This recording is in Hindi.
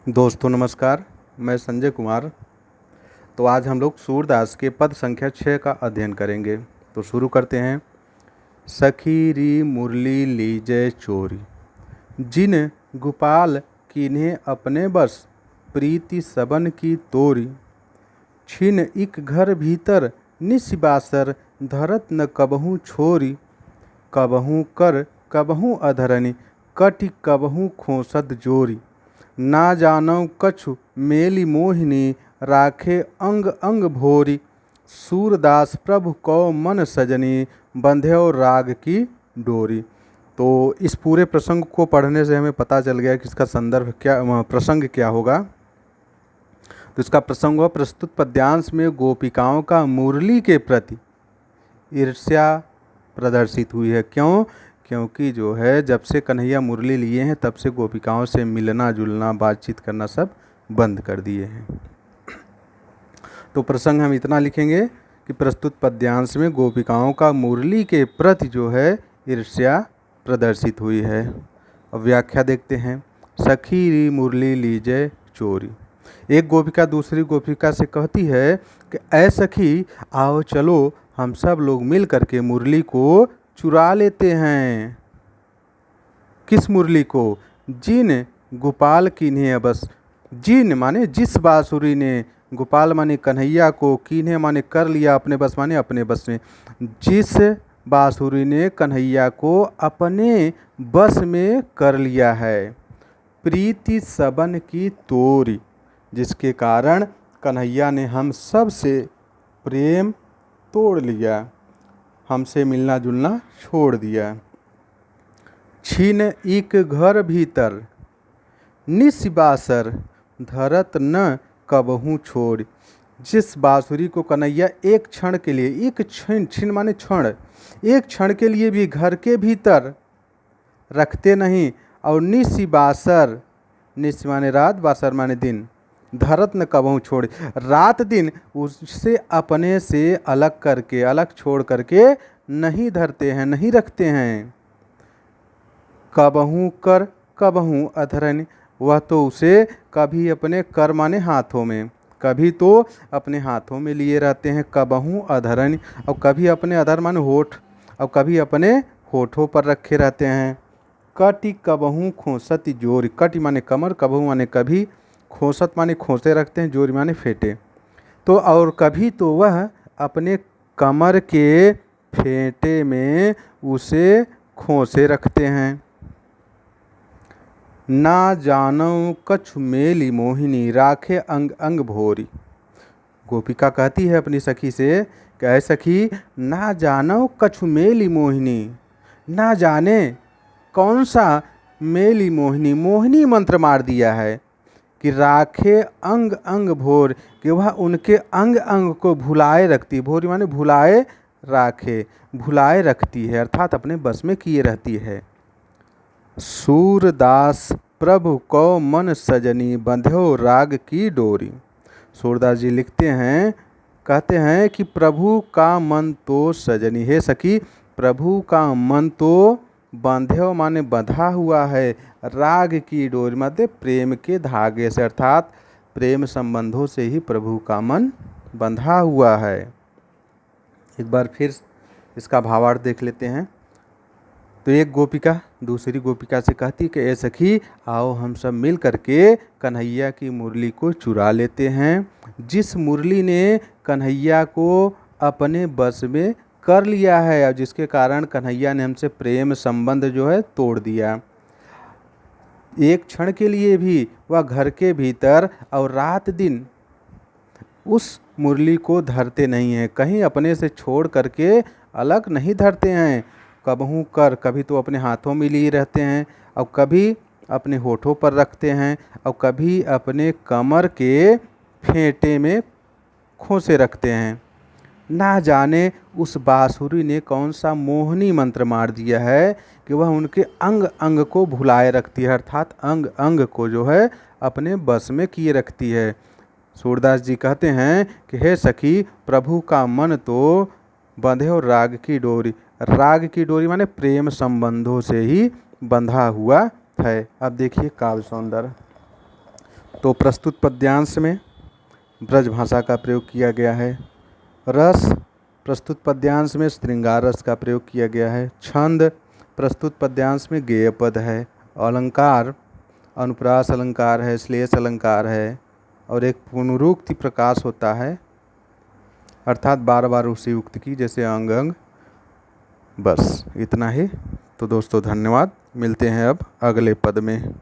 दोस्तों नमस्कार, मैं संजय कुमार। तो आज हम लोग सूरदास के पद संख्या 6 का अध्ययन करेंगे। तो शुरू करते हैं। सखी री मुरली लीजय चोरी, जिन गोपाल कीन्हे अपने बस, प्रीति सबन की तोरी। छिन इक घर भीतर निशिबासर, धरत न कबहू छोरी। कबहू कर कबहू अधरनि, कटि कबहू खोसत जोरी। ना जानौ कछु मेली मोहिनी, राखे अंग अंग भोरी। सूरदास प्रभु कौ मन सजनी, बंध्यो राग की डोरी। तो इस पूरे प्रसंग को पढ़ने से हमें पता चल गया कि इसका संदर्भ क्या, प्रसंग क्या होगा। तो इसका प्रसंग हुआ, प्रस्तुत पद्यांश में गोपिकाओं का मुरली के प्रति ईर्ष्या प्रदर्शित हुई है। क्यों? क्योंकि जो है जब से कन्हैया मुरली लिए हैं तब से गोपिकाओं से मिलना जुलना बातचीत करना सब बंद कर दिए हैं। तो प्रसंग हम इतना लिखेंगे कि प्रस्तुत पद्यांश में गोपिकाओं का मुरली के प्रति जो है ईर्ष्या प्रदर्शित हुई है। अब व्याख्या देखते हैं। सखी री मुरली लीजय चोरी। एक गोपिका दूसरी गोपिका से कहती है कि ऐ सखी, आओ चलो हम सब लोग मिल करके मुरली को चुरा लेते हैं। किस मुरली को? जिन गोपाल कीन्हे बस। जिन माने जिस बांसुरी ने, गोपाल माने कन्हैया को, कीन्हे माने कर लिया अपने बस माने अपने बस में। जिस बांसुरी ने कन्हैया को अपने बस में कर लिया है। प्रीति सबन की तोरी, जिसके कारण कन्हैया ने हम सब से प्रेम तोड़ लिया, हमसे मिलना जुलना छोड़ दिया। छिन इक घर भीतर निशिबासर, धरत न कबहू छोड़। जिस बांसुरी को कन्हैया एक क्षण के लिए, एक क्षण, छिन माने क्षण, एक क्षण के लिए भी घर के भीतर रखते नहीं, और निशिबासर, निश माने रात, बासर माने दिन, धरत न कबहू छोड़, रात दिन उससे अपने से अलग करके, अलग छोड़ करके नहीं धरते हैं, नहीं रखते हैं। कबहू कर कबहू अधरन, वह तो उसे कभी अपने कर माने हाथों में, कभी तो अपने हाथों में लिए रहते हैं, कबहू अधरन, और कभी अपने अधर माने होठ, और कभी अपने होठों पर रखे रहते हैं। कटि कबहू खोसत जोरी, कटि माने कमर, कबहू माने कभी, खोसत माने खोसे रखते हैं, जोरी माने फेंटे। तो और कभी तो वह अपने कमर के फेंटे में उसे खोसे रखते हैं। ना जानौ कछु मेली मोहिनी, राखे अंग अंग भोरी। गोपिका कहती है अपनी सखी से कि ऐ सखी, ना जानौ कछु मेली मोहिनी, ना जाने कौन सा मेली मोहिनी, मोहिनी मंत्र मार दिया है कि राखे अंग अंग भोर, कि वह उनके अंग अंग को भुलाए रखती है। भोरी माने भुलाए राखे, भुलाए रखती है, अर्थात अपने बस में किए रहती है। सूरदास प्रभु को मन सजनी, बंध्यो राग की डोरी। सूरदास जी लिखते हैं, कहते हैं कि प्रभु का मन तो सजनी है सखी, प्रभु का मन तो बंध्यो माने बंधा हुआ है, राग की डोरी मतलब प्रेम के धागे से, अर्थात प्रेम संबंधों से ही प्रभु का मन बंधा हुआ है। एक बार फिर इसका भावार्थ देख लेते हैं। तो एक गोपिका दूसरी गोपिका से कहती कि ए सखी, आओ हम सब मिल करके कन्हैया की मुरली को चुरा लेते हैं। जिस मुरली ने कन्हैया को अपने बस में कर लिया है, और जिसके कारण कन्हैया ने हमसे प्रेम संबंध जो है तोड़ दिया। एक क्षण के लिए भी वह घर के भीतर और रात दिन उस मुरली को धरते नहीं हैं, कहीं अपने से छोड़ करके अलग नहीं धरते हैं। कबहू कर, कभी तो अपने हाथों में लिए रहते हैं, और कभी अपने होठों पर रखते हैं, और कभी अपने कमर के फेंटे में खोसे रखते हैं। ना जाने उस बांसुरी ने कौन सा मोहनी मंत्र मार दिया है कि वह उनके अंग अंग को भुलाए रखती है, अर्थात अंग अंग को जो है अपने बस में किए रखती है। सूरदास जी कहते हैं कि हे सखी, प्रभु का मन तो बंधे और राग की डोरी, राग की डोरी माने प्रेम संबंधों से ही बंधा हुआ है। अब देखिए काव्य सौंदर्य। तो प्रस्तुत पद्यांश में ब्रज भाषा का प्रयोग किया गया है। रस, प्रस्तुत पद्यांश में श्रृंगार रस का प्रयोग किया गया है। छंद, प्रस्तुत पद्यांश में गेय पद है। अलंकार, अनुप्रास अलंकार है, श्लेष अलंकार है, और एक पुनरुक्ति प्रकाश होता है, अर्थात बार बार उसी उक्ति की, जैसे अंग अंग। बस इतना ही। तो दोस्तों धन्यवाद, मिलते हैं अब अगले पद में।